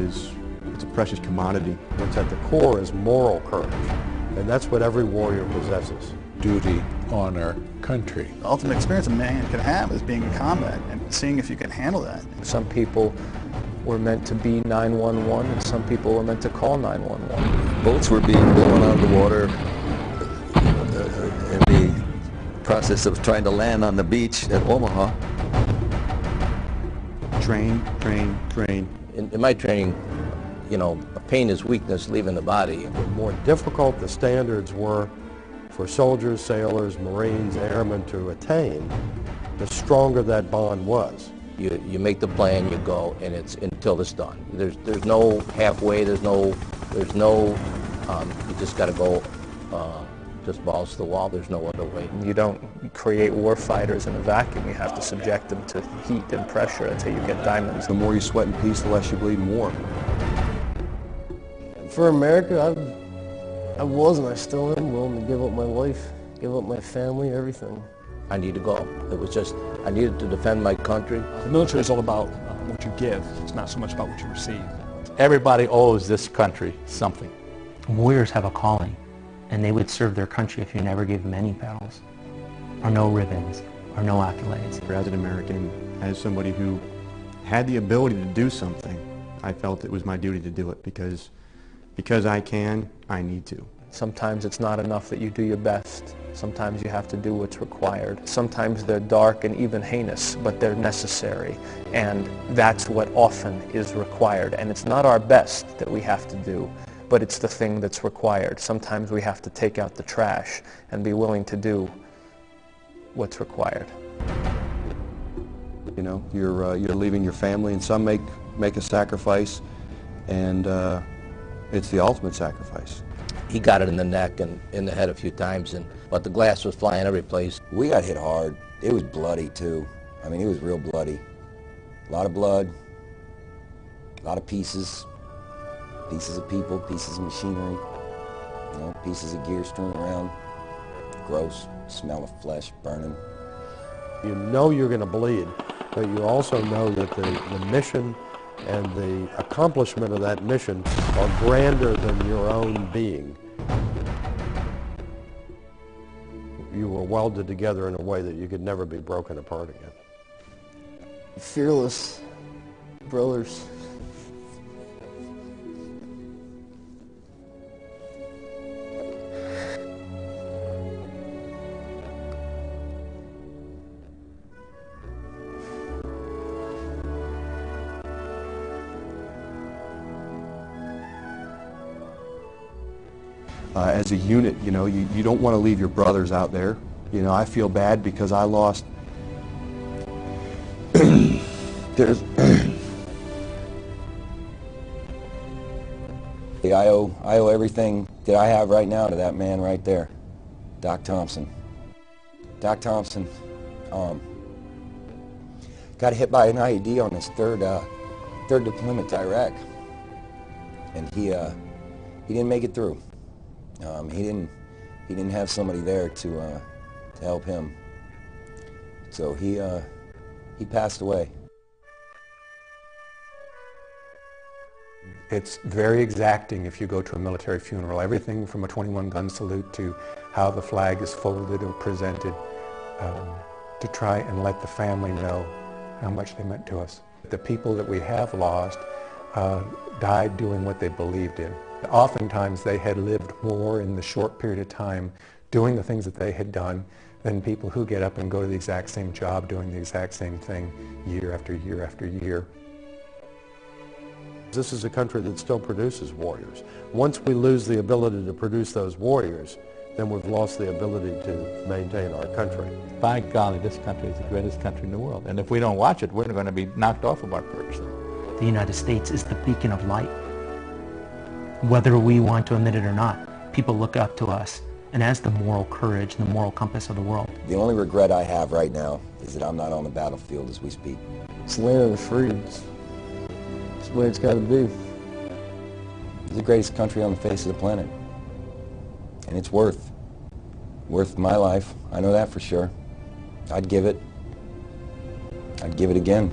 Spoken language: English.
it's a precious commodity. What's at the core is moral courage, and that's what every warrior possesses. Duty, honor, country. The ultimate experience a man can have is being in combat and seeing if you can handle that. Some people were meant to be 911 and some people were meant to call 911. Boats were being blown out of the water in the process of trying to land on the beach at Omaha. Train, train, train. In my training, you know, pain is weakness leaving the body. The more difficult the standards were for soldiers, sailors, Marines, airmen to attain, the stronger that bond was. You make the plan, you go, and it's until it's done. There's no halfway. There's no. You just got to go. Just balls to the wall. There's no other way. You don't create war fighters in a vacuum. You have to subject them to heat and pressure until you get diamonds. The more you sweat in peace, the less you bleed in war. For America, I was and I still am willing to give up my life, give up my family, everything. I need to go. It was just, I needed to defend my country. The military is all about what you give. It's not so much about what you receive. Everybody owes this country something. Warriors have a calling, and they would serve their country if you never gave them any medals, or no ribbons, or no accolades. As an American, as somebody who had the ability to do something, I felt it was my duty to do it because I can, I need to. Sometimes it's not enough that you do your best. Sometimes you have to do what's required. Sometimes they're dark and even heinous, but they're necessary. And that's what often is required. And it's not our best that we have to do, but it's the thing that's required. Sometimes we have to take out the trash and be willing to do what's required. You know, you're leaving your family, and some make a sacrifice, and it's the ultimate sacrifice. He got it in the neck and in the head a few times, but the glass was flying every place. We got hit hard. It was bloody too. I mean, it was real bloody. A lot of blood, a lot of pieces of people, pieces of machinery, you know, pieces of gear strewn around. Gross, smell of flesh burning. You know you're going to bleed, but you also know that the mission and the accomplishment of that mission are grander than your own being. You were welded together in a way that you could never be broken apart again. Fearless brothers. As a unit, you know, you don't want to leave your brothers out there. You know, I feel bad because I lost. I owe everything that I have right now to that man right there, Doc Thompson. Doc Thompson got hit by an IED on his third deployment to Iraq, and he didn't make it through. He didn't have somebody there to help him, so he passed away. It's very exacting if you go to a military funeral. Everything from a 21-gun salute to how the flag is folded or presented, to try and let the family know how much they meant to us. The people that we have lost died doing what they believed in. Oftentimes they had lived more in the short period of time doing the things that they had done than people who get up and go to the exact same job doing the exact same thing year after year after year. This is a country that still produces warriors. Once we lose the ability to produce those warriors, then we've lost the ability to maintain our country. By golly, this country is the greatest country in the world. And if we don't watch it, we're going to be knocked off of our perch. The United States is the beacon of light. Whether we want to admit it or not, people look up to us and as the moral courage and the moral compass of the world. The only regret I have right now is that I'm not on the battlefield as we speak. It's the land of the free. It's the way it's got to be. It's the greatest country on the face of the planet. And it's worth my life. I know that for sure. I'd give it again.